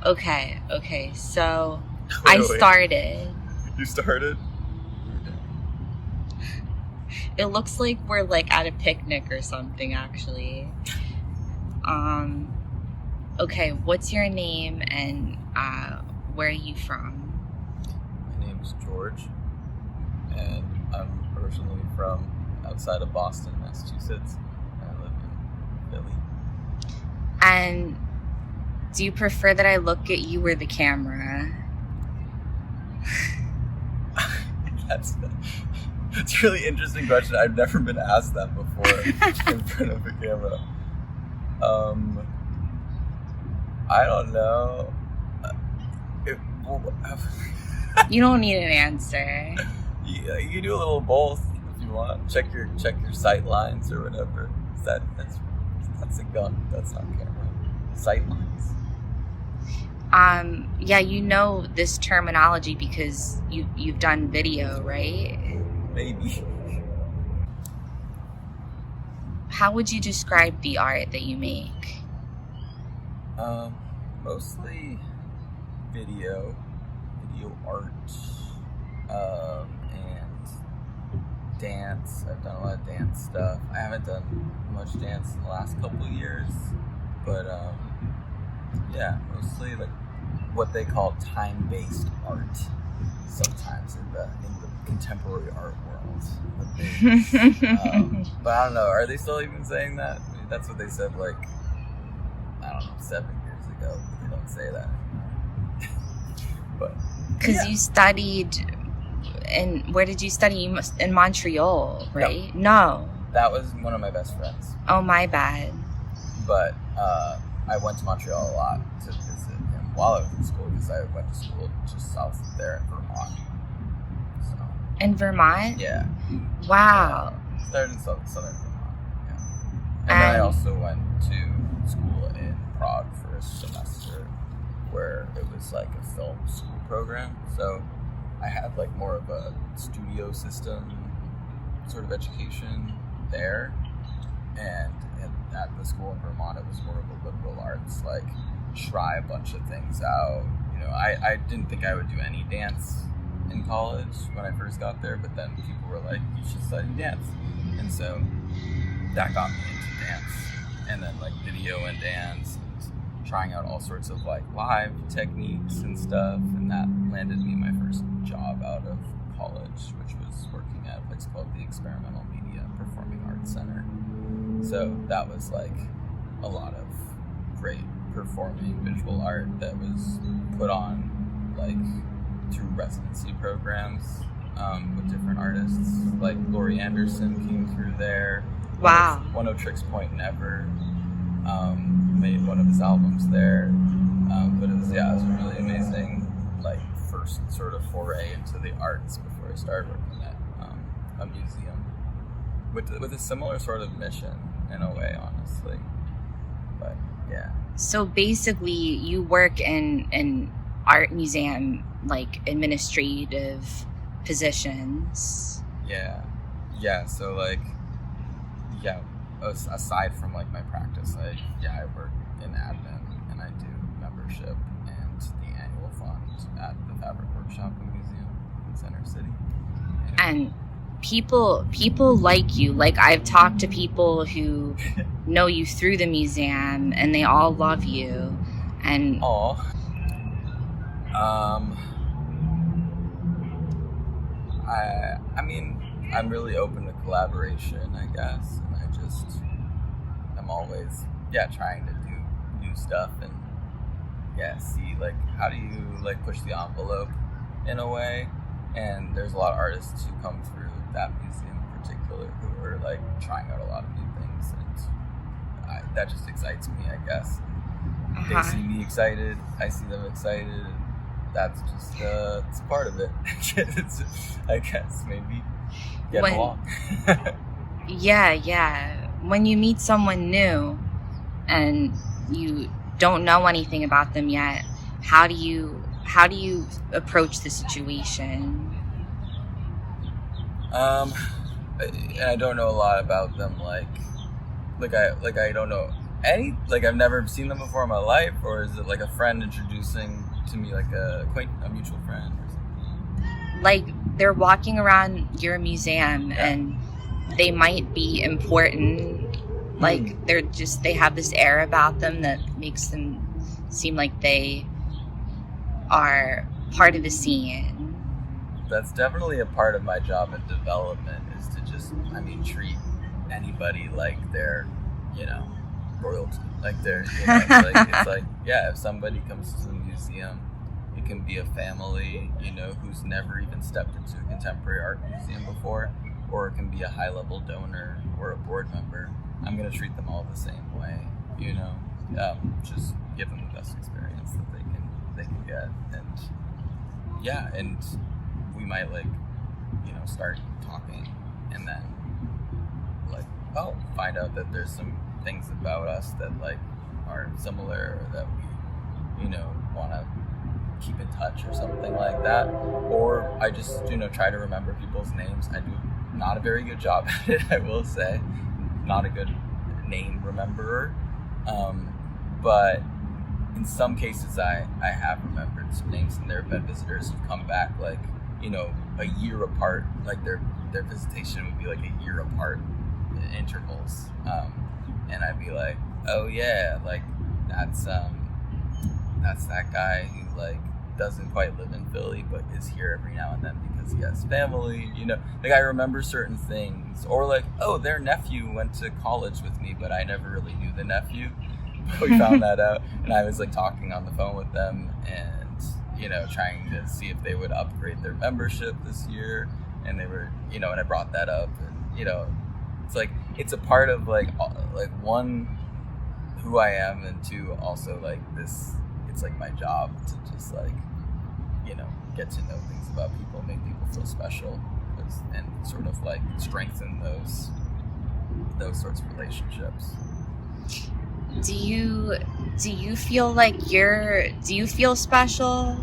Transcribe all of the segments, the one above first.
Okay. So Wait. started. You started? It looks like we're like at a picnic or something, actually. Okay, what's your name and where are you from? My name's George, and I'm originally from outside of Boston, Massachusetts. I live in Philly. And do you prefer that I look at you or the camera? That's a really interesting question. I've never been asked that before in front of a camera. I don't know. You don't need an answer. You can do a little both if you want. Check your sight lines or whatever. That's a gun. That's not camera. Sight lines. Yeah, you know this terminology because you've done video, right? Maybe. How would you describe the art that you make? Mostly video art, and dance. I've done a lot of dance stuff. I haven't done much dance in the last couple of years, but yeah, mostly like what they call time-based art. Sometimes in the contemporary art world, but I don't know. Are they still even saying that? I mean, that's what they said like, I don't know, 7 years ago. But they don't say that anymore. But because you studied, and where did you study? In Montreal, right? No. That was one of my best friends. Oh, my bad. But I went to Montreal a lot to visit him while I was in school because I went to school just south of there in Vermont. So, in Vermont? Yeah. Wow. Started in southern Vermont. Yeah. And then I also went to school in Prague for a semester where it was like a film school program. So I had like more of a studio system sort of education there. And at the school in Vermont, it was more of a liberal arts, like try a bunch of things out. You know, I didn't think I would do any dance in college when I first got there, but then people were like, you should study dance. And so that got me into dance. And then like video and dance, and trying out all sorts of like live techniques and stuff. And that landed me my first job out of college, which was working at a place called the Experimental Media Performing Arts Center. So that was like a lot of great performing visual art that was put on like through residency programs with different artists. Like Laurie Anderson came through there. Wow. One of Tricks Point Never made one of his albums there. But it was a really amazing like first sort of foray into the arts before I started working at a museum with a similar sort of mission in a way, honestly. But yeah. So basically you work in an art museum, like administrative positions. Yeah, so like aside from like my practice, I work in admin and I do membership and the annual fund at the Fabric Workshop and Museum in Center City. And people like you. Like I've talked to people who know you through the museum and they all love you. And I mean, I'm really open to collaboration, I guess, and I'm always trying to do new stuff and see like how do you like push the envelope in a way. And there's a lot of artists who come through that museum in particular who are like trying out a lot of new things, and that just excites me, I guess. They see me excited, I see them excited. That's just it's part of it. I guess maybe get along. Yeah. When you meet someone new and you don't know anything about them yet, how do you approach the situation? I don't know a lot about them. Like I don't know I've never seen them before in my life, or is it like a friend introducing to me, like a mutual friend or something? Like they're walking around your museum and they might be important. Like they have this air about them that makes them seem like they are part of the scene. That's definitely a part of my job in development, is to just, treat anybody like they're, royalty. Like they're, it's like, if somebody comes to the museum, it can be a family, who's never even stepped into a contemporary art museum before, or it can be a high-level donor or a board member. I'm going to treat them all the same way, just give them the best experience that they can get. And we might start talking, and then find out that there's some things about us that are similar, or that we want to keep in touch or something like that. Or I just try to remember people's names. I do not a very good job at it, I will say. Not a good name rememberer, but in some cases I have remembered some names, and there have been visitors who've come back a year apart. Like their visitation would be like a year apart in intervals, and I'd be like, oh yeah, that's that guy who doesn't quite live in Philly but is here every now and then because he has family. I remember certain things, or their nephew went to college with me, but I never really knew the nephew. We found that out, and I was talking on the phone with them, and trying to see if they would upgrade their membership this year, and they were, and I brought that up, and it's a part of one, who I am, and two, also this, it's my job to just get to know things about people, make people feel special, and sort of strengthen those sorts of relationships. Do you feel do you feel special?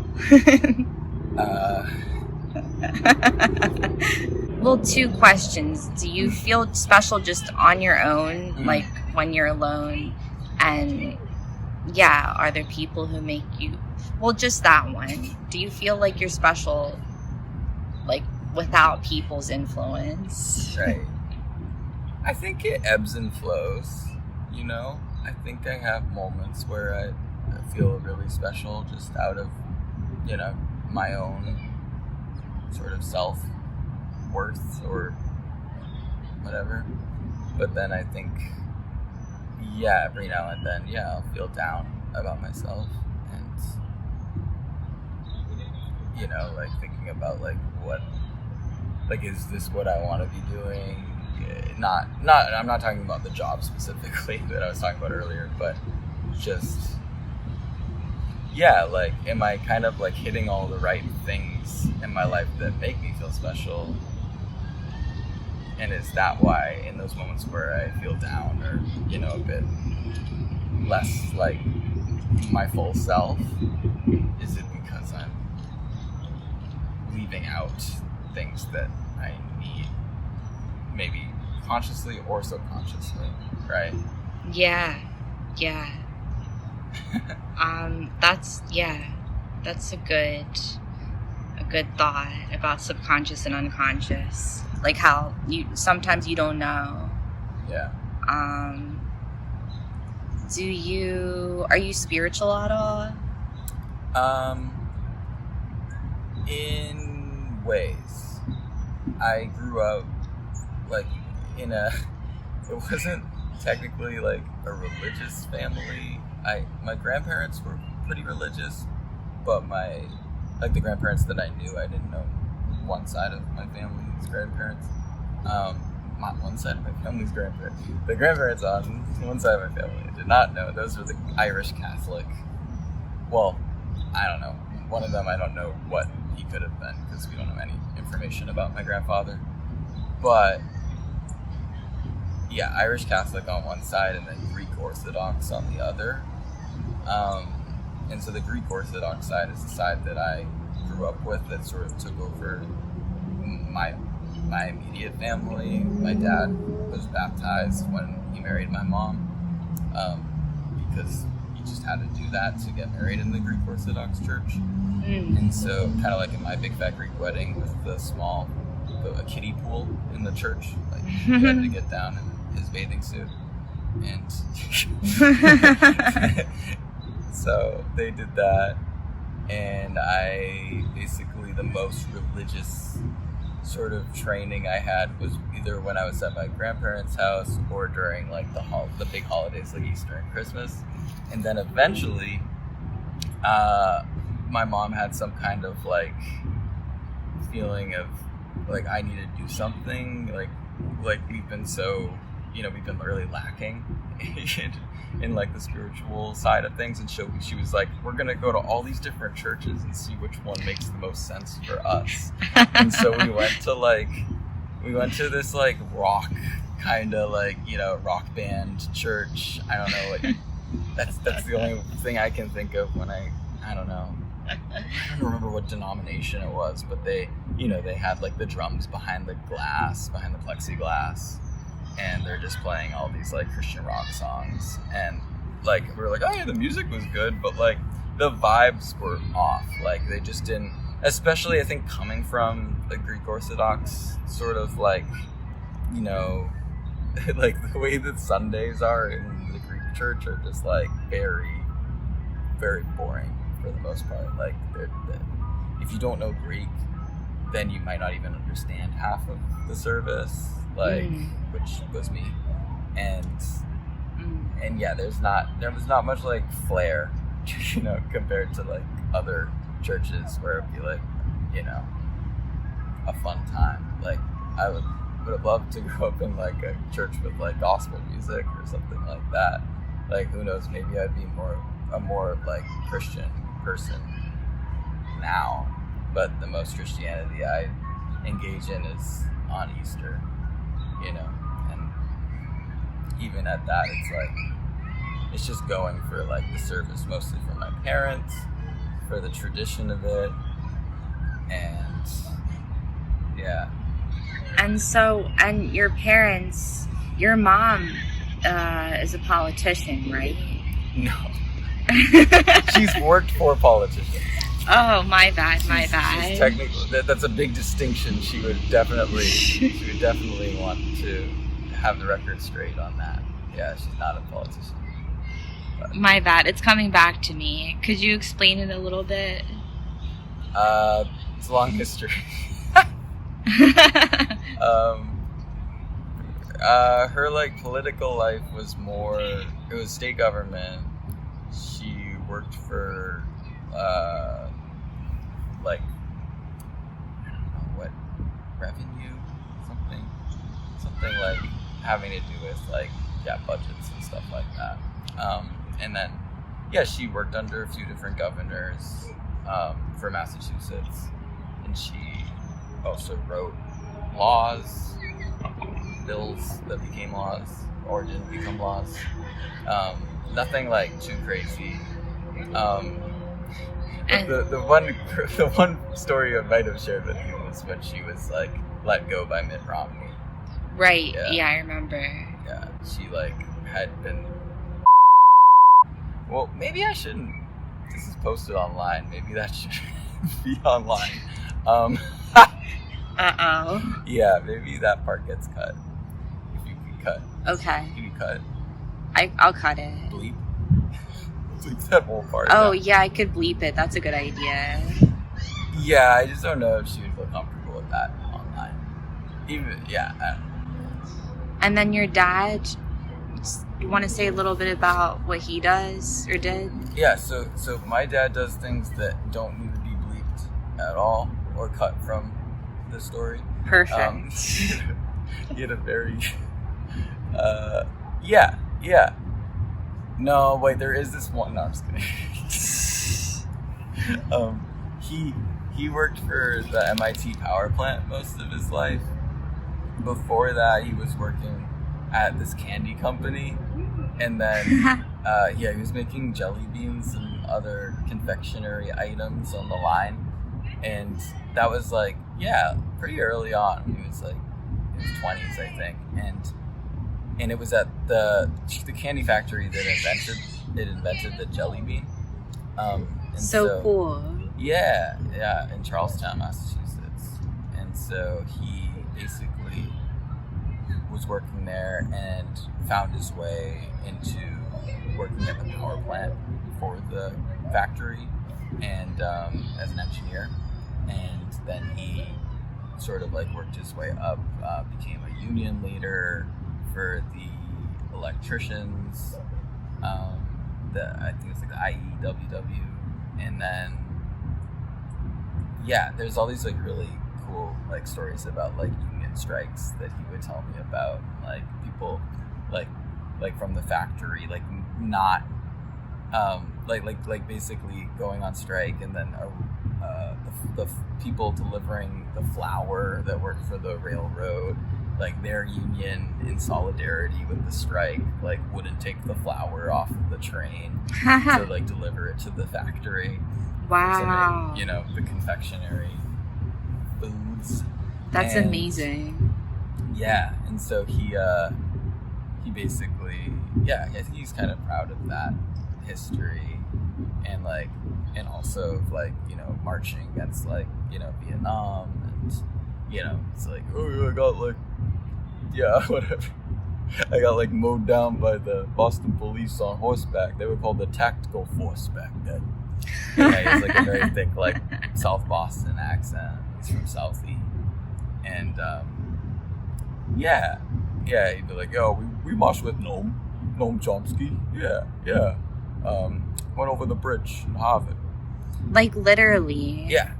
Well, two questions. Do you feel special just on your own, when you're alone? And are there people who make you, well, just that one. Do you feel like you're special without people's influence? Right. I think it ebbs and flows, I think I have moments where I feel really special just out of, my own sort of self-worth or whatever. But then I think, every now and then, I'll feel down about myself, and, thinking about what, is this what I want to be doing? Not I'm not talking about the job specifically that I was talking about earlier, but just am I kind of hitting all the right things in my life that make me feel special? And is that why in those moments where I feel down, or a bit less my full self, is it because I'm leaving out things that I need, maybe consciously or subconsciously, right? Yeah. That's a good thought about subconscious and unconscious. How sometimes you don't know. Yeah. Are you spiritual at all? In ways. I grew up in it wasn't technically a religious family. My grandparents were pretty religious, but the grandparents that I knew, I didn't know one side of my family's grandparents. Not one side of my family's grandparents. The grandparents on one side of my family I did not know. Those were the Irish Catholic. Well, I don't know. One of them, I don't know what he could have been, because we don't know any information about my grandfather. But Irish Catholic on one side, and then Greek Orthodox on the other. And so the Greek Orthodox side is the side that I grew up with, that sort of took over my immediate family. My dad was baptized when he married my mom. because you just had to do that to get married in the Greek Orthodox Church. And so kind of like in my big fat Greek wedding with a kiddie pool in the church, like he had to get down in his bathing suit, and so they did that, and I basically, the most religious sort of training I had was either when I was at my grandparents' house or during like the big holidays like Easter and Christmas. And then eventually my mom had some kind of like feeling of like I need to do something, like we've been really lacking in like the spiritual side of things, and she was like, we're gonna go to all these different churches and see which one makes the most sense for us. And so we went to this like rock kind of like, rock band church. I don't know, like that's the only thing I can think of when I don't know. I don't remember what denomination it was, but they had like the drums behind the plexiglass, and they're just playing all these like Christian rock songs, and like we were like, oh yeah, the music was good, but like the vibes were off. Like they just didn't, especially I think coming from the Greek Orthodox sort of like, like the way that Sundays are in the Greek church are just like very, very boring for the most part. Like if you don't know Greek, then you might not even understand half of the service, like which was me. And yeah, there was not much like flair, compared to like other churches where it'd be like, a fun time. Like I would have loved to grow up in like a church with like gospel music or something like that. Like who knows, maybe I'd be a more like Christian person now. But the most Christianity I engage in is on Easter, and even at that, it's like, it's just going for like the service, mostly for my parents, for the tradition of it, and yeah. And your parents, your mom is a politician, right? No. She's worked for politicians. Oh, my bad. She's technically, that's a big distinction. She would definitely want to have the record straight on that. Yeah, she's not a politician. But. My bad. It's coming back to me. Could you explain it a little bit? It's a long history. Her like political life was it was state government. She worked for like, I don't know what, revenue, something like having to do with like, budgets and stuff like that. And then, she worked under a few different governors for Massachusetts, and she also wrote bills that became laws or didn't become laws. Nothing like too crazy. The one story I might have shared with you was when she was like let go by Mitt Romney. Right. Yeah, I remember. Yeah, she like had been. Well, maybe I shouldn't. This is posted online. Maybe that should be online. Yeah, maybe that part gets cut. If you can cut. Okay. Can you cut? I'll cut it. Bleep that whole part. Oh, yeah, I could bleep it. That's a good idea. Yeah, I just don't know if she would feel comfortable with that online. I don't know. And then your dad, you want to say a little bit about what he does or did? Yeah, so my dad does things that don't need to be bleeped at all or cut from the story. Perfect. He had a very... Yeah. No, wait, there is this one... No, I'm just kidding. He worked for the MIT power plant most of his life. Before that, he was working at this candy company. And then, he was making jelly beans and other confectionery items on the line. And that was like, pretty early on. He was like in his 20s, I think. And it was at the candy factory that invented it invented the jelly bean. And so cool. Yeah, in Charlestown, Massachusetts. And so he basically was working there and found his way into working at the power plant for the factory and as an engineer. And then he sort of like worked his way up, became a union leader for the electricians, I think it's like the IEWW, and then there's all these like really cool like stories about like union strikes that he would tell me about, like people like from the factory like not like basically going on strike, and then the people delivering the flour that worked for the railroad, like their union in solidarity with the strike, like wouldn't take the flour off of the train to like deliver it to the factory. Wow. To make, the confectionery foods. That's amazing. Yeah, and so he basically, I think he's kind of proud of that history, and also like marching against like Vietnam, and it's like, oh, I got like whatever. I got like mowed down by the Boston police on horseback. They were called the tactical force back then. He has like a very thick like South Boston accent. He's from Southie, and he'd be like, yo, we marched with Noam Chomsky. Went over the bridge in Harvard. Like literally. Yeah.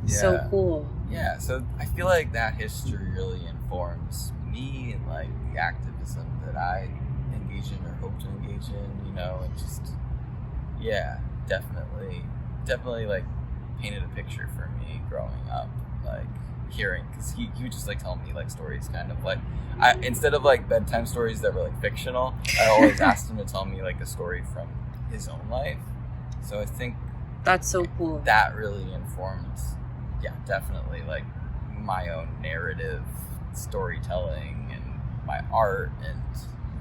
So cool. Yeah, so I feel like that history really informs me and like the activism that I engage in or hope to engage in, and just definitely like painted a picture for me growing up, like hearing, because he would just like tell me like stories kind of like, instead of like bedtime stories that were like fictional, I always asked him to tell me like a story from his own life. So I think that's so cool. That really informs, definitely like my own narrative storytelling and my art and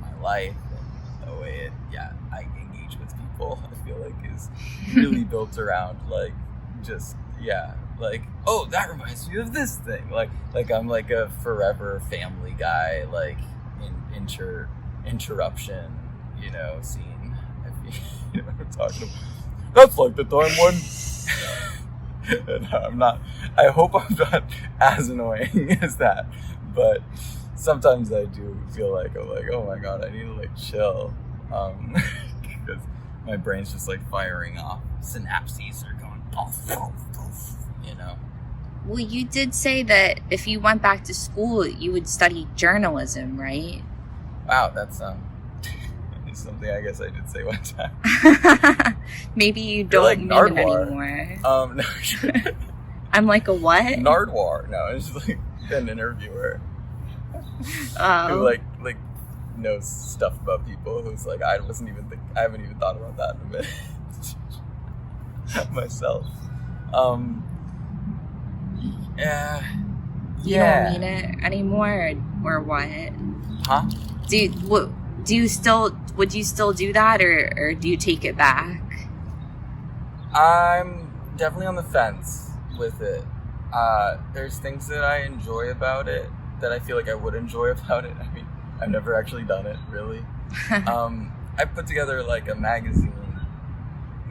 my life, and the way I engage with people, I feel like is really built around like just like, oh, that reminds me of this thing, like I'm like a forever Family Guy like interruption scene, if you know what I'm talking about. That's like the time when and I hope I'm not as annoying as that, but sometimes I do feel like I'm like, oh my god, I need to like chill, because my brain's just like firing off, synapses are going poof, poof, poof, Well, you did say that if you went back to school, you would study journalism, right? Wow, that's something I guess I did say one time. Maybe you don't like mean Nardwar. it anymore. No. I'm like a what? Nardwar. No, it's just like an interviewer who like knows stuff about people. Who's like, I haven't even thought about that in a minute myself. You don't mean it anymore, or what? Huh? Would you still do that, or do you take it back? I'm definitely on the fence with it. There's things that I enjoy about it that I feel like I would enjoy about it. I mean, I've never actually done it, really. I put together like a magazine,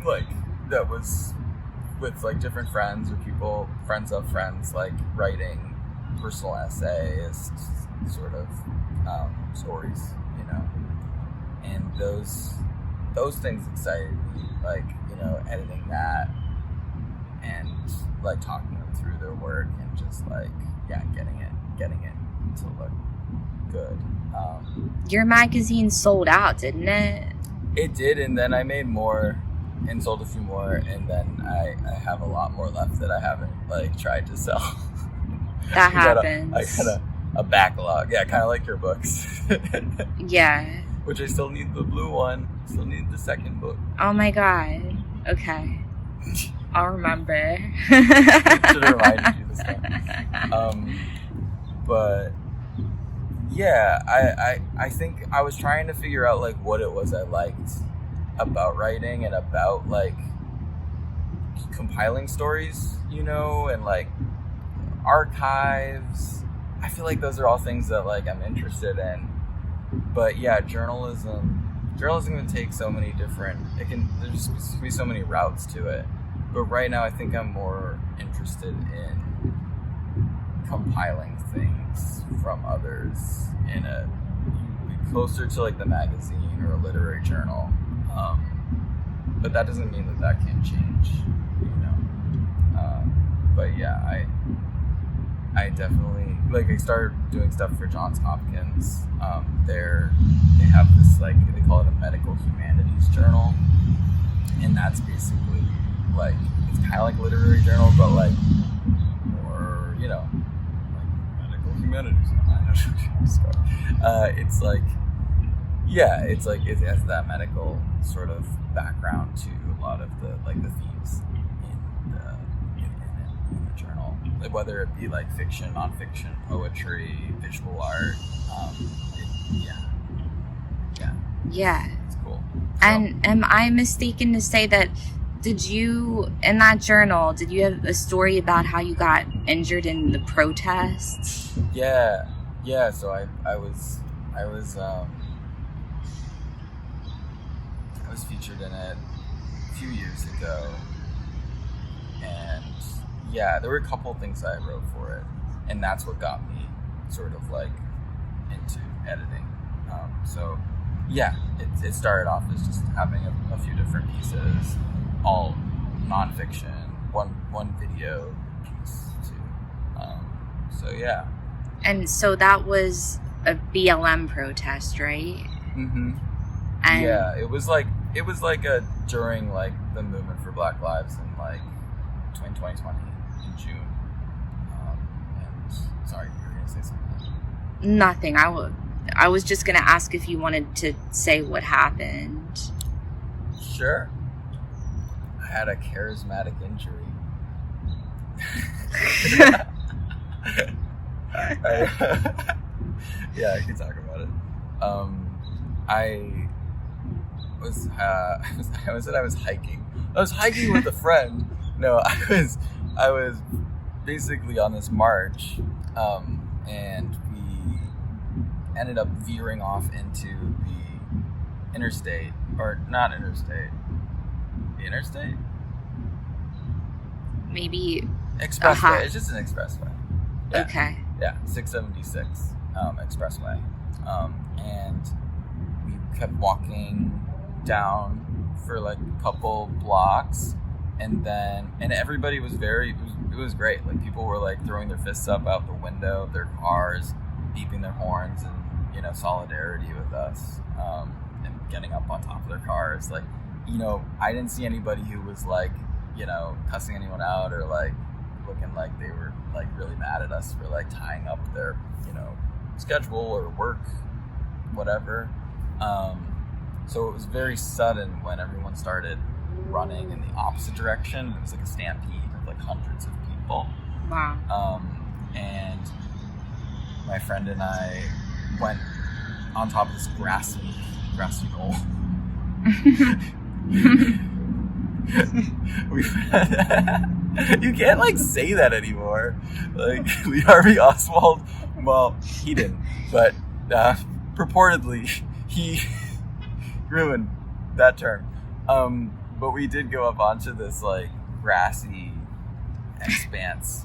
like that was with like different friends or friends of friends, like writing personal essays, sort of stories, and those things excited me, like editing that and like talking them through their work and just like getting it to look good. Your magazine sold out, didn't it? It did, and then I made more and sold a few more, and then I have a lot more left that I haven't like tried to sell. That happens. I got a backlog. Yeah, kind of like your books. Yeah. Which I still need the blue one. Still need the second book. Oh my god. Okay. I'll remember. Should have reminded you this time. But yeah, I think I was trying to figure out like what it was I liked, about writing and about like compiling stories, you know, and like archives. I feel like those are all things that like I'm interested in. But yeah, journalism can take so many different, there's be so many routes to it. But right now I think I'm more interested in compiling things from others in a closer to like the magazine or a literary journal. But that doesn't mean that can't change, you know. But yeah, I definitely, like, I started doing stuff for Johns Hopkins. They have this, like, they call it a medical humanities journal, and that's basically like, it's kind of like a literary journal, but like more, you know, like medical humanities. It's like, yeah, it's like it has that medical sort of background to a lot of the like the themes in the journal, like whether it be like fiction, nonfiction, poetry, visual art. Yeah. It's cool. So, And am I mistaken to say that in that journal, did you have a story about how you got injured in the protests? Yeah. So I was featured in it a few years ago, and yeah, there were a couple of things I wrote for it, and that's what got me sort of like into editing. So yeah, it started off as just having a few different pieces, all nonfiction, one video piece too. So yeah. And so that was a BLM protest, right? Mm-hmm. And yeah, it was like during like the movement for Black Lives in like 2020 in June. And sorry, you were gonna say something. nothing. I was just gonna ask if you wanted to say what happened. Sure. I had a charismatic injury. Yeah, I can talk about it. I was hiking. I was hiking with a friend. No, I was basically on this march, and we ended up veering off into the interstate, or not interstate. The interstate? Maybe Expressway. It's just an expressway. Yeah. Okay. Yeah, 676 expressway. And we kept walking down for like a couple blocks, and everybody was it was great. Like, people were like throwing their fists up out the window of their cars, beeping their horns, and, you know, solidarity with us, and getting up on top of their cars. Like, you know, I didn't see anybody who was like, you know, cussing anyone out or like looking like they were like really mad at us for like tying up their, you know, schedule or work, whatever. So it was very sudden when everyone started running in the opposite direction. It was like a stampede of like hundreds of people. Wow. And my friend and I went on top of this grassy knoll. You can't like say that anymore. Like, Lee Harvey Oswald, well, he didn't, but purportedly he ruined that term. But we did go up onto this like grassy expanse.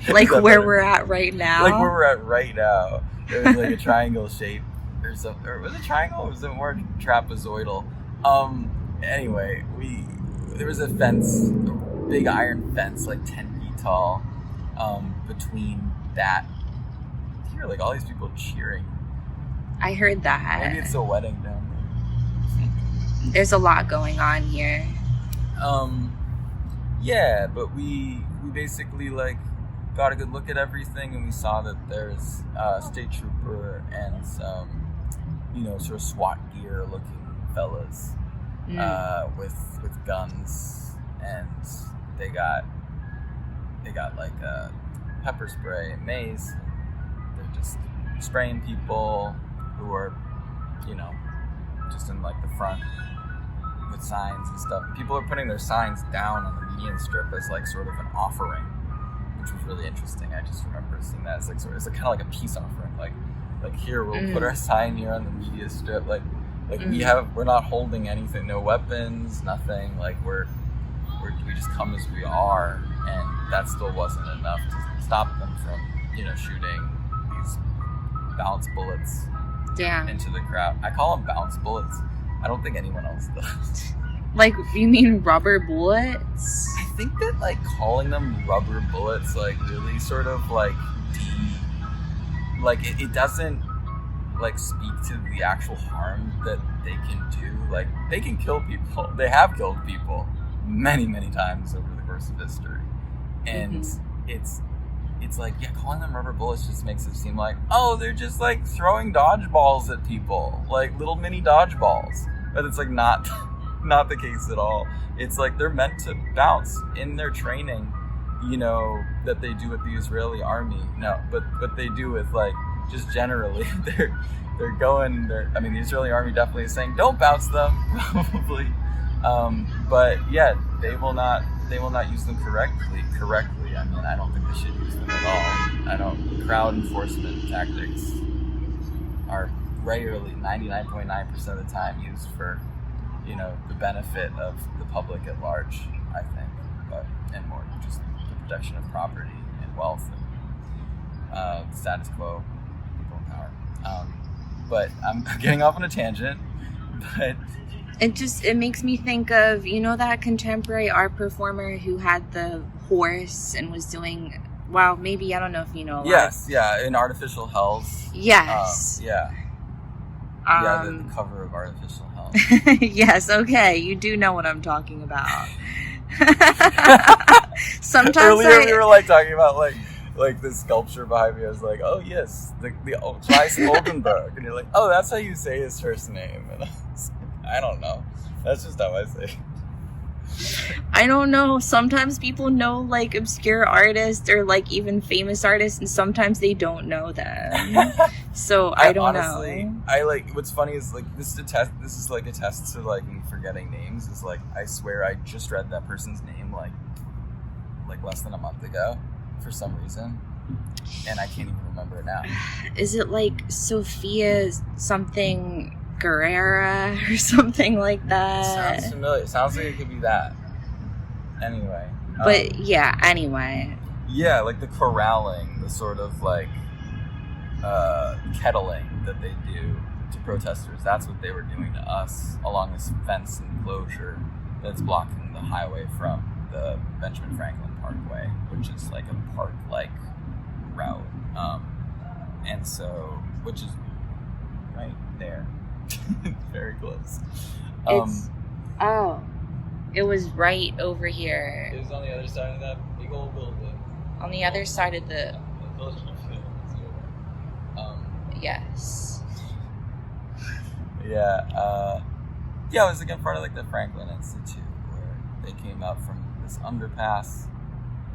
Like where we're at right now? Like where we're at right now. It was like a triangle shape or something. Or was it triangle? Or was it more trapezoidal? Anyway, there was a fence, a big iron fence, like 10 feet tall, between that. You hear like all these people cheering. I heard that. Maybe it's a wedding down there. There's a lot going on here. Yeah, but we basically like got a good look at everything, and we saw that there's a state trooper and some, you know, sort of SWAT gear looking fellas with guns, and they got like a pepper spray and mace. They're just spraying people who are, you know, just in like the front with signs and stuff. People are putting their signs down on the median strip as like sort of an offering, which was really interesting. I just remember seeing that as like sort of, it's like, kind of like a peace offering. Like here, we'll put our sign here on the media strip. Like we're not holding anything, no weapons, nothing. Like we just come as we are, and that still wasn't enough to stop them from, shooting these bounce bullets into the crowd. I call them bounce bullets. I don't think anyone else does. Like, you mean rubber bullets? I think that, like, calling them rubber bullets, like, really sort of, like, it doesn't, like, speak to the actual harm that they can do. Like, they can kill people. They have killed people many, many times over the course of history. And it's like, yeah, calling them rubber bullets just makes it seem like, oh, they're just like throwing dodgeballs at people, like little mini dodgeballs. But it's like not the case at all. It's like they're meant to bounce in their training, that they do with the Israeli army. No, but they do with like, just generally, the Israeli army definitely is saying, don't bounce them, probably. But yeah, they will not use them correctly. I mean, I don't think they should use them at all. Crowd enforcement tactics are rarely, 99.9% of the time, used for, the benefit of the public at large, I think, and more just the protection of property and wealth and status quo, people in power. But I'm getting off on a tangent, but it makes me think of, that contemporary art performer who had the horse and was doing, well, maybe, I don't know if you know. In Artificial Hells. Yes. The cover of Artificial Hells. Yes, okay, you do know what I'm talking about. Sometimes earlier we were like talking about like the sculpture behind me. I was like, oh yes, the Weiss Oldenburg, and you're like, oh, that's how you say his first name. And I don't know. That's just how I say it. I don't know. Sometimes people know like obscure artists or like even famous artists, and sometimes they don't know them. So I don't honestly know. I like, what's funny is like this is like a test to like me forgetting names. Is like, I swear I just read that person's name like less than a month ago for some reason, and I can't even remember it now. Is it like Sophia something Guerrera or something like that? Sounds familiar. Sounds like it could be that. Anyway. But anyway. Yeah, like the corralling, the sort of like kettling that they do to protesters. That's what they were doing to us along this fence enclosure that's blocking the highway from the Benjamin Franklin Parkway, which is like a park-like route. And so, which is right there. Very close. It was right over here. It was on the other side of that big old building. On the other side of the... yes. Yeah, it was like in front of like the Franklin Institute, where they came out from this underpass.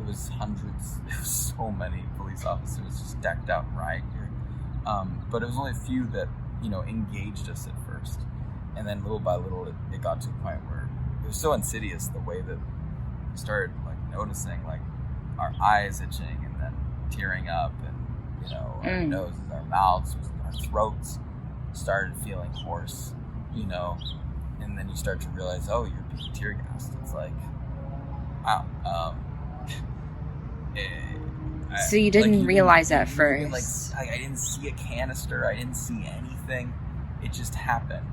It was hundreds, it was so many police officers just decked out in riot gear. But it was only a few that, engaged us at first. And then little by little, it got to a point where it was so insidious, the way that we started like noticing like our eyes itching and then tearing up, and our noses, our mouths, our throats started feeling hoarse, and then you start to realize, oh, you're being tear gassed. It's like, wow. So you didn't realize at first? I didn't see a canister. I didn't see anything. It just happened.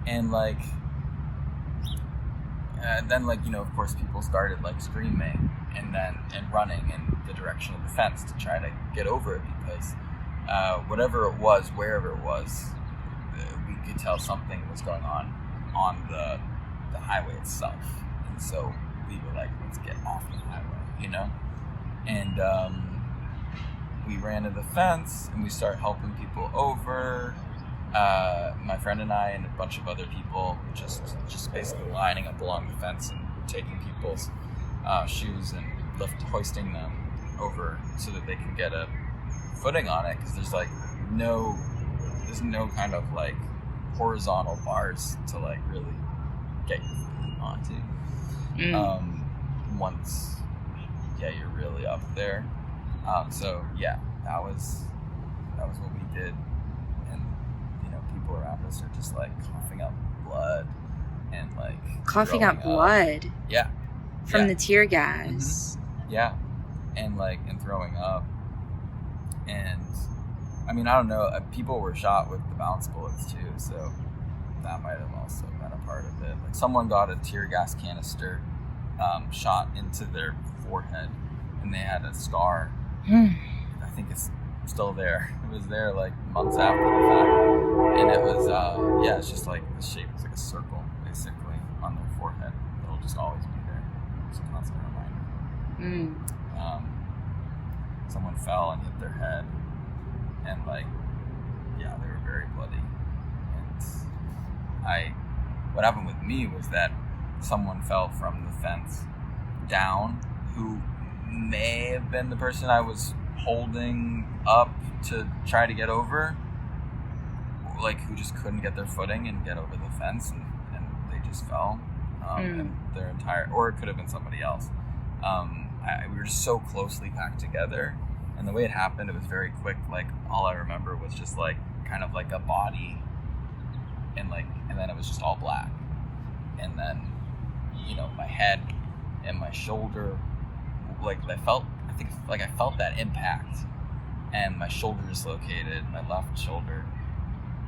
And then of course people started like screaming and running in the direction of the fence to try to get over it, because whatever it was, wherever it was, we could tell something was going on the highway itself. And so we were like, let's get off the highway, And we ran to the fence and we started helping people over. My friend and I and a bunch of other people were just basically lining up along the fence and taking people's shoes and hoisting them over so that they can get a footing on it, because there's no kind of like horizontal bars to like really get your feet onto. Once you're really up there. So yeah, that was what we did, and people around us are just like coughing up blood and like coughing up blood. Yeah. From the tear gas. Mm-hmm. Yeah, and throwing up, and I mean I don't know. People were shot with the bounce bullets too, so that might have also been a part of it. Like someone got a tear gas canister shot into their forehead, and they had a scar. I think it's still there. It was there like months after the fact, and it was it's just like the shape is like a circle basically on their forehead. It'll just always be there. It's a constant reminder. Someone fell and hit their head, and they were very bloody. And what happened with me was that someone fell from the fence down, who may have been the person I was holding up to try to get over, like who just couldn't get their footing and get over the fence, and they just fell. And their entire, or it could have been somebody else. We were just so closely packed together, and the way it happened, it was very quick. Like all I remember was just like kind of like a body, and then it was just all black, and then my head and my shoulder, I felt that impact, and my shoulder dislocated, my left shoulder.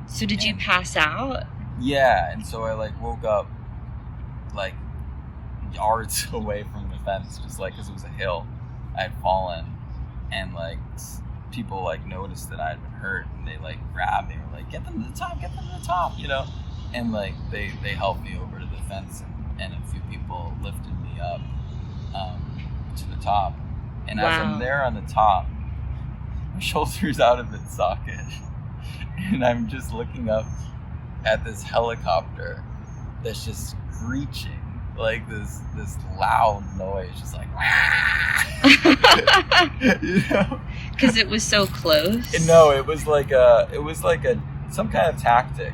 So did you pass out? Yeah, and so I woke up yards away from the fence, just because it was a hill. I had fallen, and people noticed that I had been hurt, and they grabbed me and were get them to the top, and they helped me over to the fence, and a few people lifted me up to the top, and as I'm there on the top, my shoulder's out of its socket, and I'm just looking up at this helicopter that's just screeching this loud noise, just because it was so close. No, it was some kind of tactic,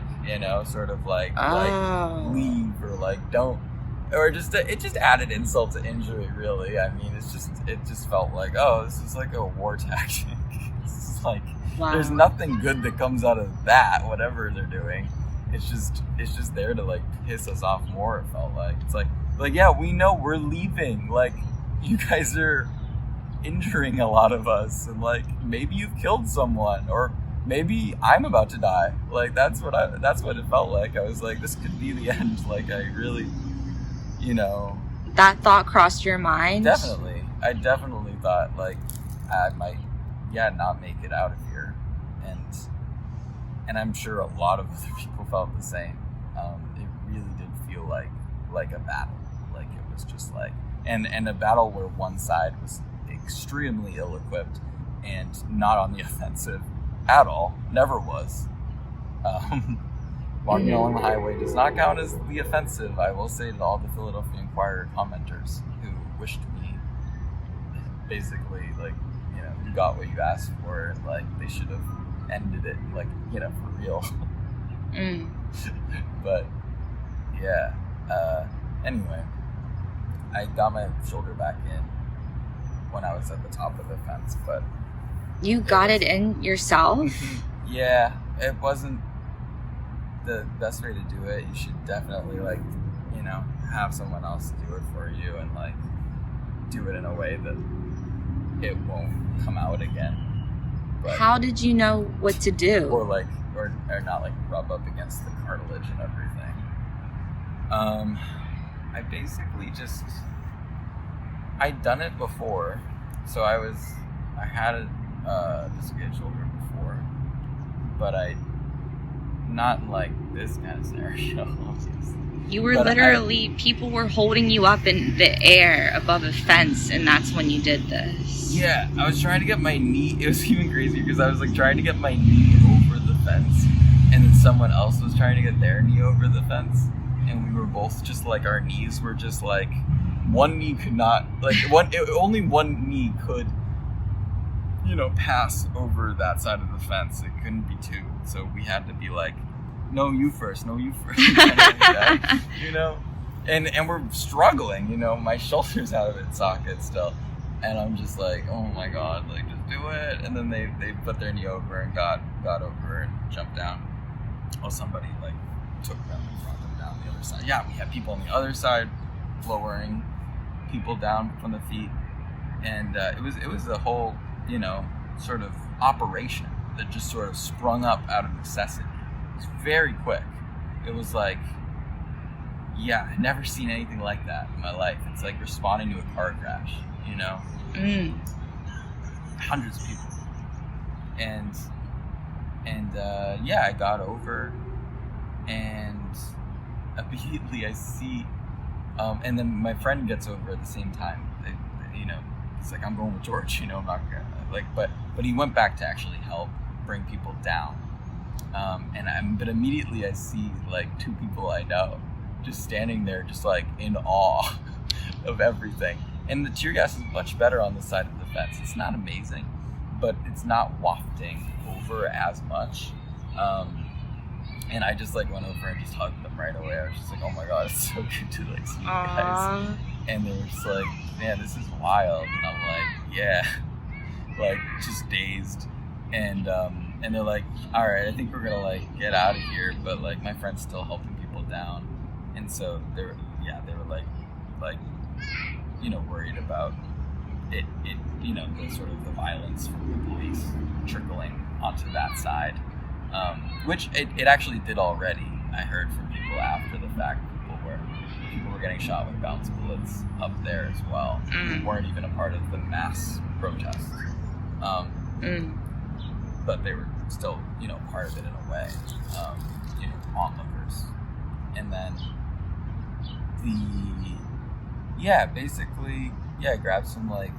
sort of leave or don't, or just it just added insult to injury, really. I mean, it just felt this is a war tactic. It's there's nothing good that comes out of that, whatever they're doing. It's just there to piss us off more. It felt it's yeah, we know we're leaving. You guys are injuring a lot of us, and maybe you've killed someone, or maybe I'm about to die. That's what it felt like. I was this could be the end. I really, That thought crossed your mind? Definitely. I definitely thought I might, not make it out of here, and I'm sure a lot of other people felt the same. It really did feel like a battle. It was just and a battle where one side was extremely ill-equipped and not on the offensive at all. Never was. Walking along the highway does not count as the offensive, I will say to all the Philadelphia Inquirer commenters who wished me basically you got what you asked for, and they should have ended it for real. But anyway, I got my shoulder back in when I was at the top of the fence, but you got it in yourself? Yeah, it wasn't the best way to do it. You should definitely have someone else do it for you, and do it in a way that it won't come out again. But, how did you know what to do? Or not rub up against the cartilage and everything. I basically I'd done it before, so I had a dislocated shoulder before, but not in this kind of scenario, obviously. You were people were holding you up in the air above a fence, and that's when you did this. Yeah, I was trying to get my knee. It was even crazier because I was trying to get my knee over the fence, and then someone else was trying to get their knee over the fence, and we were both just our knees were just one knee could not only one knee could pass over that side of the fence. It couldn't be two, so we had to be no, you first, kind of like that, you know? And we're struggling, you know, my shoulder's out of its socket still. And I'm just like, oh my God, like, just do it. And then they put their knee over and got over and jumped down. Well, somebody, like, took them and brought them down the other side. Yeah, we had people on the other side lowering people down from the feet. And it was a whole, you know, sort of operation that just sort of sprung up out of necessity. It was very quick. It was like, yeah, I've never seen anything like that in my life. It's like responding to a car crash, you know? Hundreds of people. And yeah, I got over, and immediately I see, and then my friend gets over at the same time. You know, it's like, I'm going with George, you know, I'm not gonna, like, but he went back to actually help bring people down. But immediately I see, like, two people I know just standing there, just like in awe of everything. And the tear gas is much better on the side of the fence. It's not amazing, but it's not wafting over as much. And I just like went over and just hugged them right away. I was just like, oh my God, it's so good to like see you guys. And they were just like, man, this is wild. And I'm like, yeah, like just dazed. And they're like, all right, I think we're gonna like get out of here, but like my friend's still helping people down. And so they were like, you know, worried about it, you know, the sort of the violence from the police trickling onto that side, which it actually did already. I heard from people after the fact, people were getting shot with bounce bullets up there as well, who weren't even a part of the mass protests, but they were still, you know, part of it in a way, you know, onlookers. And then basically, I grabbed some like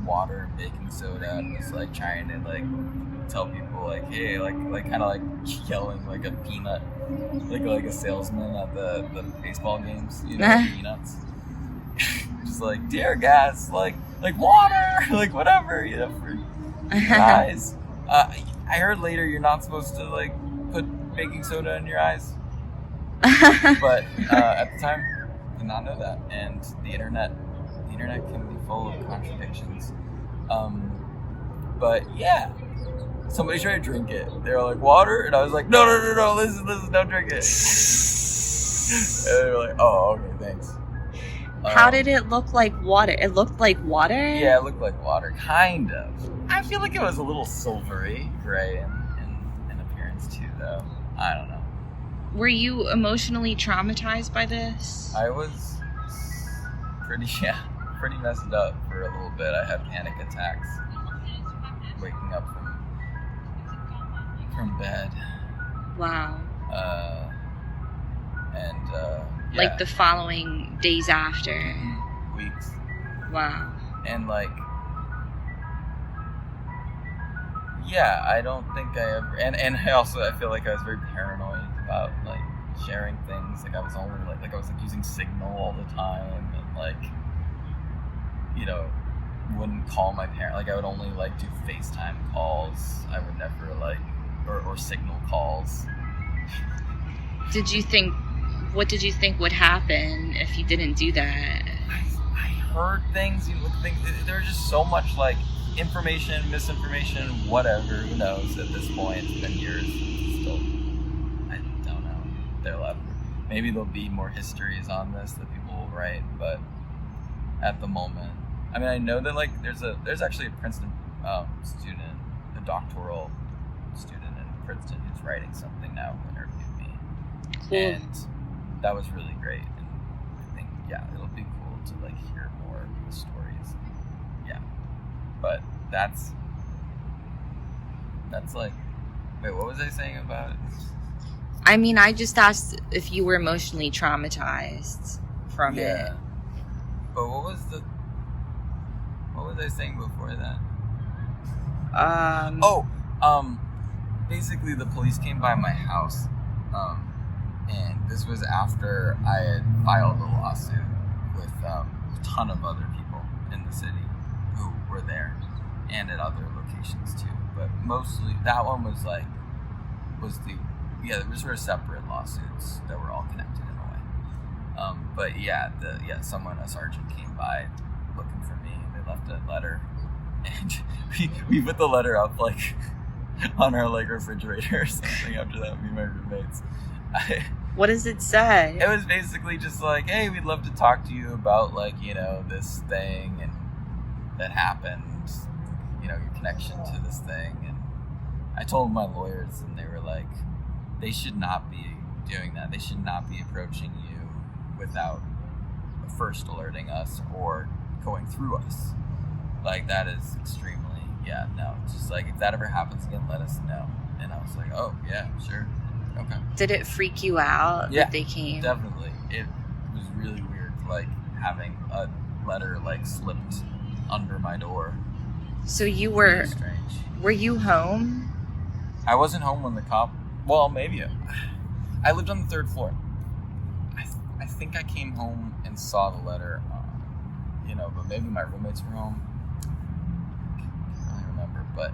water and baking soda and was like trying to like tell people like, hey, like kind of like yelling like a peanut, like a salesman at the baseball games, you know, peanuts. Just like tear gas, like water, like whatever, you know, for guys. I heard later you're not supposed to like put baking soda in your eyes, but at the time, did not know that. And the internet can be full of contradictions. But yeah, somebody tried to drink it. They were like, water? And I was like, no, listen, don't drink it. And they were like, oh, okay, thanks. How did it look like water? It looked like water? Yeah, it looked like water, kind of. I feel like it was a little silvery gray in appearance too, though. I don't know. Were you emotionally traumatized by this? I was pretty messed up for a little bit. I had panic attacks waking up from bed. Wow. Yeah. Like the following days after. Weeks. Wow. And like, yeah, I don't think I ever, and I feel like I was very paranoid about like sharing things. Like I was only like I was like using Signal all the time, and like, you know, wouldn't call my parent. Like I would only like do FaceTime calls. I would never like or Signal calls. What did you think would happen if you didn't do that? I heard things. There was just so much like information, misinformation, whatever. Who knows? At this point, it's been years. Still, I don't know. They're left. Maybe there'll be more histories on this that people will write, but at the moment, I mean, I know that like there's actually a Princeton student, a doctoral student in Princeton who's writing something now who interviewed me. Cool. And that was really great. And I think, yeah, it'll be cool to like hear more of the stories. Yeah. But that's like, wait, what was I saying about it? I mean, I just asked if you were emotionally traumatized from it. Yeah. But what was I saying before that? Basically the police came by my house, and this was after I had filed a lawsuit with a ton of other people in the city who were there, and at other locations too. But mostly that one was the there were separate lawsuits that were all connected in a way. But a sergeant came by looking for me, and they left a letter, and we put the letter up like on our like refrigerator or something. After that, me and my roommates. What does it say? It was basically just like, hey, we'd love to talk to you about like, this thing and that happened, your connection to this thing. And I told my lawyers, and they were like, they should not be doing that. They should not be approaching you without first alerting us or going through us. Like, that is extremely, it's just like, if that ever happens again, let us know. And I was like, oh, yeah, sure. Okay. Did it freak you out that they came? Definitely. It was really weird, like, having a letter, like, slipped under my door. So you were... Really strange. Were you home? I wasn't home when the cop... Well, maybe. I lived on the 3rd floor. I think I came home and saw the letter, but maybe my roommates were home. I don't remember, but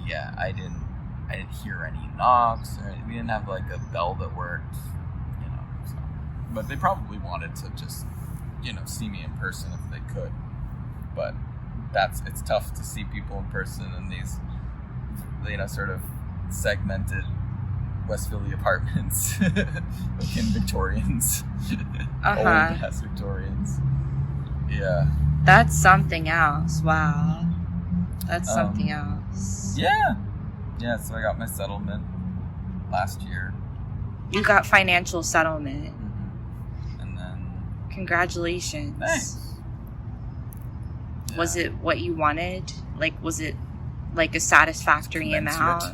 yeah, I didn't hear any knocks, or we didn't have like a bell that worked, so. But they probably wanted to just, see me in person if they could. But it's tough to see people in person in these, sort of segmented West Philly apartments, like in Victorians, old ass Victorians. Yeah. That's something else. Wow. That's something else. Yeah. Yeah, so I got my settlement last year. You got financial settlement. Mm-hmm. And then... Congratulations. Thanks. Yeah. Was it what you wanted? Like, was it like a satisfactory amount?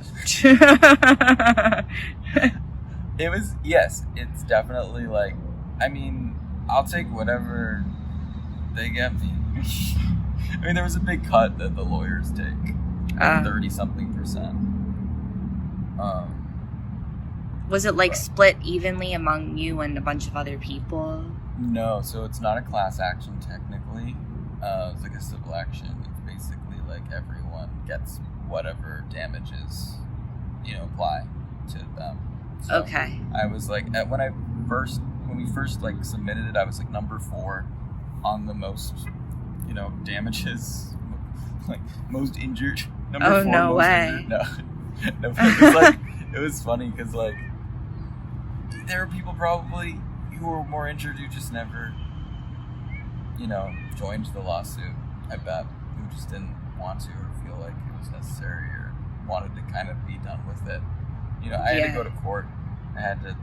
It was, yes, it's definitely like, I'll take whatever they get me. There was a big cut that the lawyers take. 30-something%. Was it like split evenly among you and a bunch of other people? No, so it's not a class action technically. It's like a civil action. It's basically like everyone gets whatever damages, apply to them. So okay. I was like, when we first like submitted it, I was like number 4 on the most, damages, like most injured. Number 4 no most way. Injured. No, but it was like, it was funny because like there were people probably who were more injured who just never, joined the lawsuit. I bet, who just didn't want to or feel like it was necessary or wanted to kind of be done with it. I had to go to court. I had to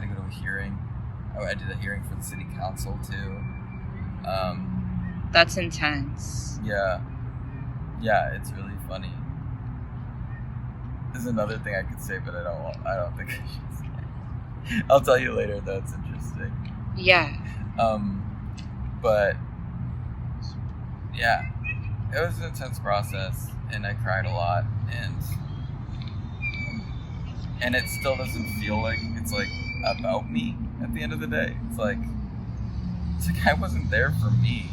go to a hearing. Oh, I did a hearing for the city council too. That's intense. Yeah. Yeah, it's really funny. There's another thing I could say, but I don't think I should say. I'll tell you later. That's interesting. Yeah. But yeah, it was an intense process, and I cried a lot, and it still doesn't feel like it's like about me at the end of the day. It's like I wasn't there for me.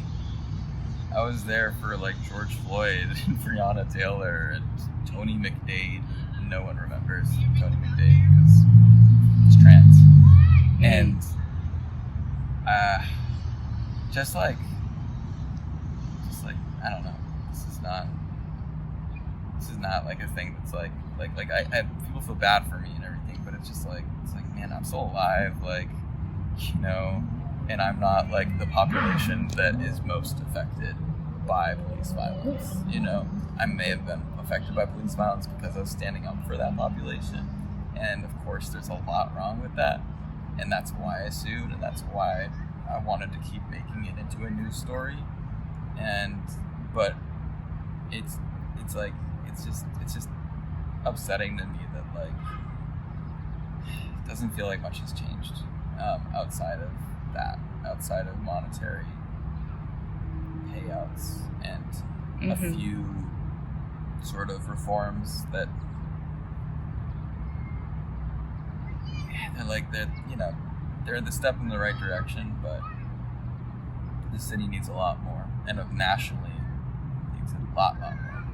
I was there for like George Floyd and Breonna Taylor and Tony McDade. No one remembers Tony McDade because he's trans. And just like I don't know. This is not like a thing that's like I people feel bad for me and everything, but it's like man, I'm still alive, and I'm not like the population that is most affected by police violence. I may have been affected by police violence because I was standing up for that population, and of course there's a lot wrong with that, and that's why I sued, and that's why I wanted to keep making it into a news story. But it's just upsetting to me that like it doesn't feel like much has changed outside of monetary payouts and a few sort of reforms that they're the step in the right direction, but the city needs a lot more, and nationally needs a lot more,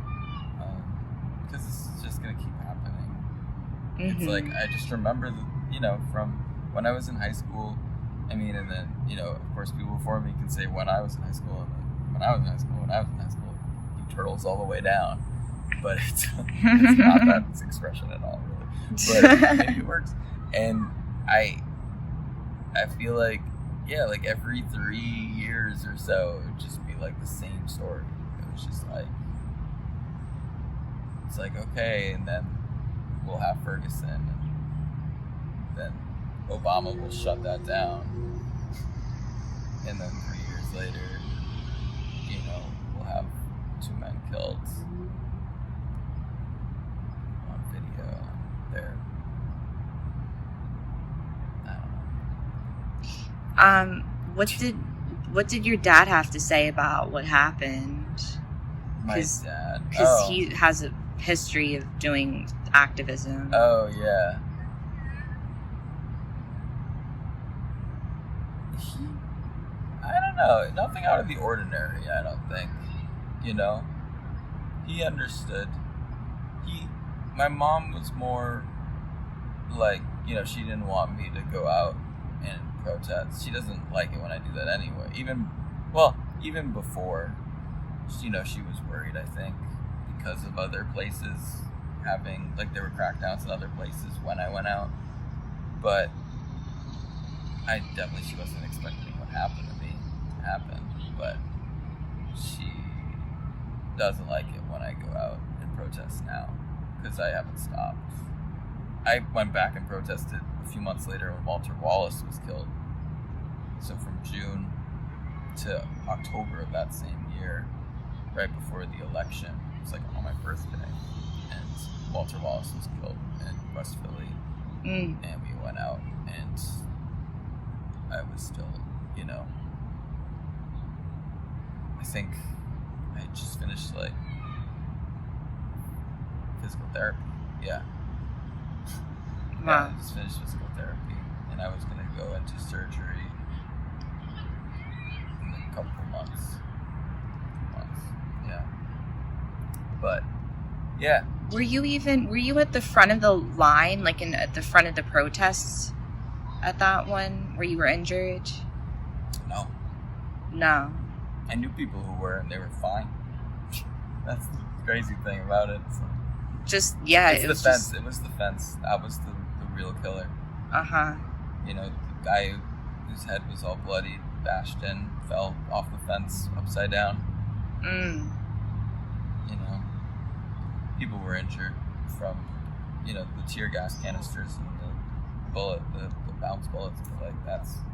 because it's just going to keep happening. It's like, I just remember, from when I was in high school. I mean, and then, of course, people before me can say when I was in high school, and then when I was in high school, you turtles all the way down. But it's not that expression at all, really. But maybe it works. And I feel like, like every 3 years or so, it would just be like the same story. It was just like, it's like, okay, and then we'll have Ferguson, and then Obama will shut that down. And then 3 years later, we'll have 2 men killed on video there. I don't know. What did your dad have to say about what happened? My dad? Because he has a history of doing activism. Oh, yeah. I don't know. Nothing out of the ordinary, I don't think. He understood. My mom was more like, she didn't want me to go out and protest. She doesn't like it when I do that anyway. Even before, she was worried, I think, because of other places having, like, there were crackdowns in other places when I went out. But she wasn't expecting what happened to me to happen. But she doesn't like it when I go out and protest now, because I haven't stopped. I went back and protested a few months later when Walter Wallace was killed. So from June to October of that same year, right before the election, it was like on my birthday, and Walter Wallace was killed in West Philly. And we went out, and I was still, I think I had just finished, like, physical therapy. Yeah. Wow. I just finished physical therapy, and I was going to go into surgery in a couple months. Yeah. But, yeah. Were you at the front of the line, like at the front of the protests at that one where you were injured? No. I knew people who were, and they were fine. That's the crazy thing about it. So, it was the fence. It was the fence. That was the real killer. The guy whose head was all bloody, bashed in, fell off the fence upside down. People were injured from, the tear gas canisters and the bounce bullets. But, like, that's...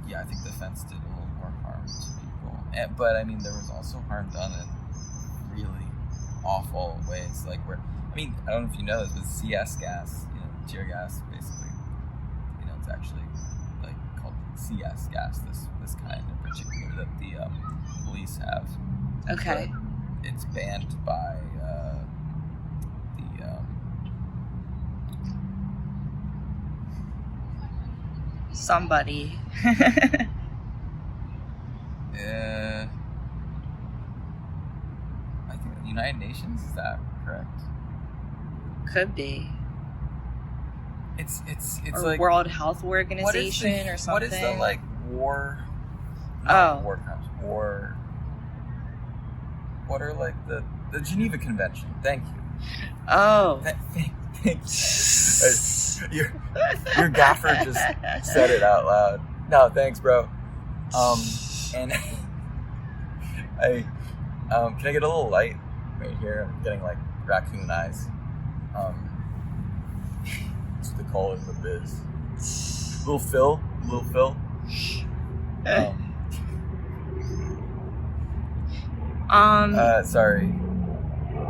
Yeah, I think the fence did a little more harm to people. But, I mean, there was also harm done in really awful ways. Like, I don't know if you know this, but CS gas, tear gas, basically, it's actually, like, called CS gas, this kind in particular that the police have. Okay. But it's banned by somebody. I think the United Nations, is that correct? Could be. It's or like World Health Organization or something. What is the, like, war? War crimes. War. What are, like, the Geneva Convention? Thank you. Oh. Thank you. Your gaffer just said it out loud. No, thanks, bro. And can I get a little light right here? I'm getting, like, raccoon eyes. That's what they call it in the biz. Little Phil. Sorry.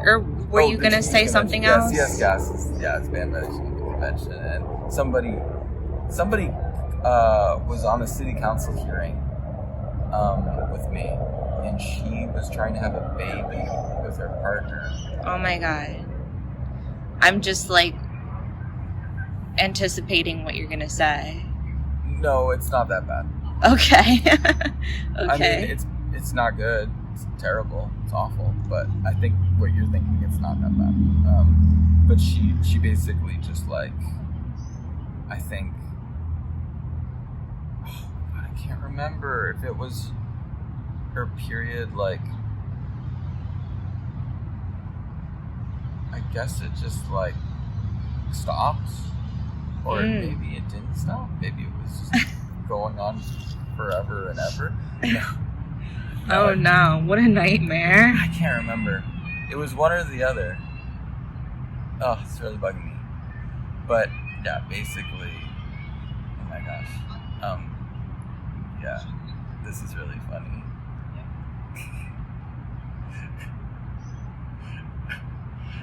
Or were you going to say something else? Yes, gas. It's banned by the Geneva Convention. And somebody was on a city council hearing with me, and she was trying to have a baby with her partner. Oh my God. I'm just, like, anticipating what you're going to say. No, it's not that bad. Okay. Okay. I mean, it's not good. it's terrible. It's awful. But I think what you're thinking, it's not that bad. But she basically just like, I think, oh God, I can't remember if it was her period, like, I guess it just like stopped, or maybe it didn't stop. Maybe it was just going on forever and ever. Oh no, what a nightmare. I can't remember. It was one or the other. Oh, it's really bugging me. But yeah, basically, oh my gosh. Yeah, this is really funny.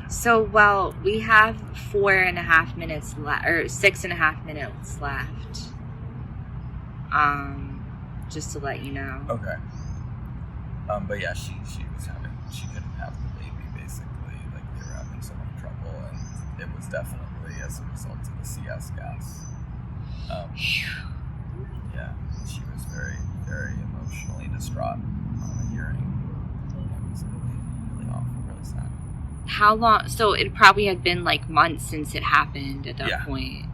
So, well, we have 4.5 minutes left, or 6.5 minutes left. Just to let you know. Okay. But yeah, she couldn't have the baby, basically. Like, they were having so much trouble, and it was definitely as a result of the CS gas. Yeah, she was very, very emotionally distraught on the hearing. It was really, really awful, really sad. How long? So it probably had been like months since it happened at that point.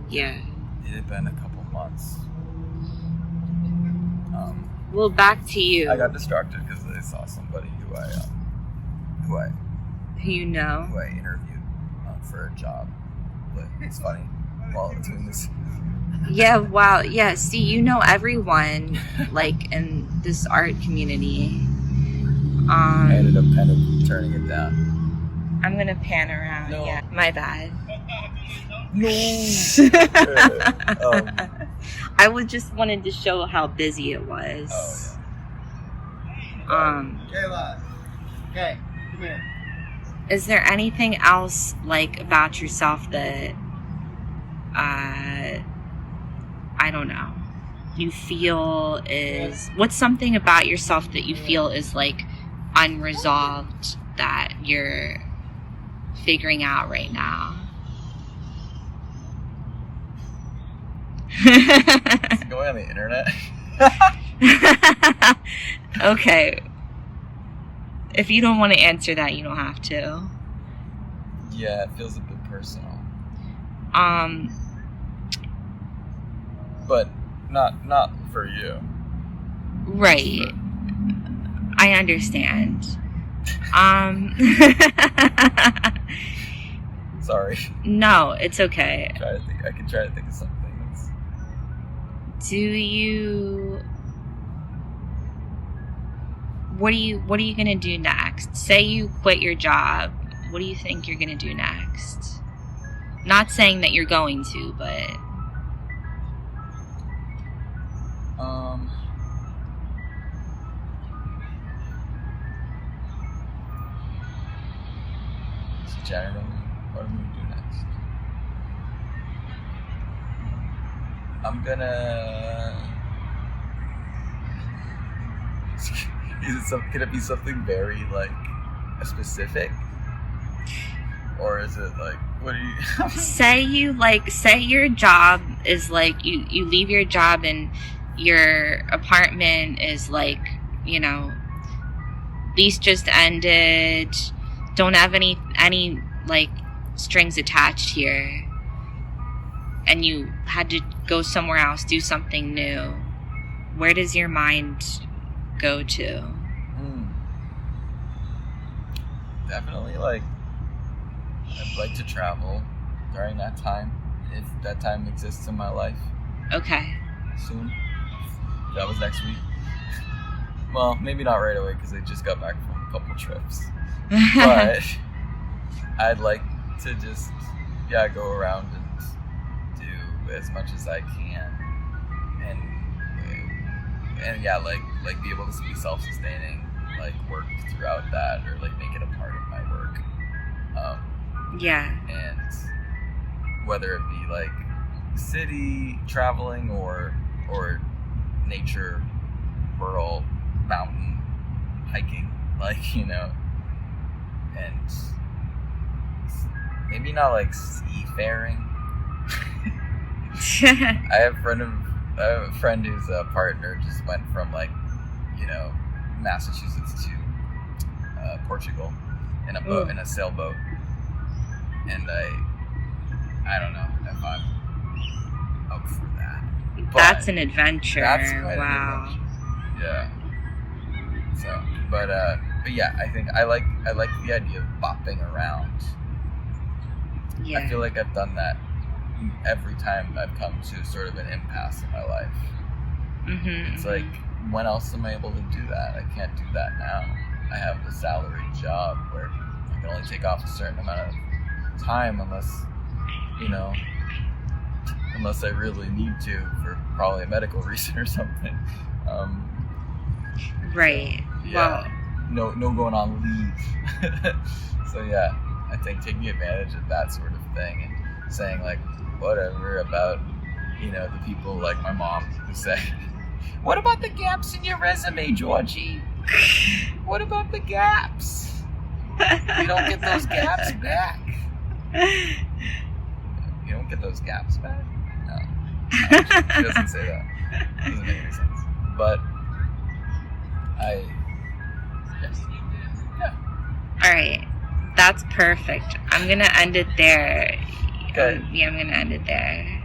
Yeah. It had been a couple months. Well, back to you. I got distracted because I saw somebody who I interviewed for a job. But it's funny while I'm doing this. Yeah, wow. Yeah, see, you know everyone, like, in this art community. I ended up kind of turning it down. I'm gonna pan around. No. Yeah, my bad. No! I just wanted to show how busy it was. Oh, yeah. Kayla. Okay, come here. Is there anything else, like, about yourself that, I don't know, you feel is... What's something about yourself that you feel is, like, unresolved that you're figuring out right now? Is it going on the internet? Okay. If you don't want to answer that, you don't have to. Yeah, it feels a bit personal. But not for you. Right. I understand. Sorry. No, it's okay. I can try to think of something that's... What are you gonna do next? Say you quit your job. What do you think you're gonna do next? Not saying that you're going to, but generally, what am I gonna do next? I'm gonna... Can it be something very, like, specific? Or is it, like, what do you... say your job is, like, you leave your job and your apartment is, like, you know, lease just ended, don't have any like, strings attached here, and you had to go somewhere else, do something new. Where does your mind go to? Definitely, like, I'd like to travel during that time, if that time exists in my life. Okay. Soon. That was next week. Well, maybe not right away because I just got back from a couple trips. But I'd like to just, go around and do as much as I can, and like be able to be self-sustaining, like work throughout that, or like make it a part of my work. And whether it be like city traveling or nature, rural, mountain hiking, like, you know, and maybe not like seafaring. I have a friend whose partner just went from, like, you know, Massachusetts to Portugal in a boat, in a sailboat, and I don't know if I'm up for that. But That's an adventure. that's quite an Wow. adventure. Yeah. So, but yeah, I think I like the idea of bopping around. Yeah. I feel like I've done that every time I've come to sort of an impasse in my life. Mm-hmm. It's like, when else am I able to do that? I can't do that now. I have a salaried job where I can only take off a certain amount of time unless I really need to for probably a medical reason or something. Right. Yeah. No going on leave. So yeah, I think taking advantage of that sort of thing and saying like whatever about, the people like my mom who say, "What about the gaps in your resume, Georgie? What about the gaps? You don't get those gaps back. You don't get those gaps back?" No. She doesn't say that. It doesn't make any sense. But yeah. All right. That's perfect. I'm going to end it there. Okay. I'm going to end it there.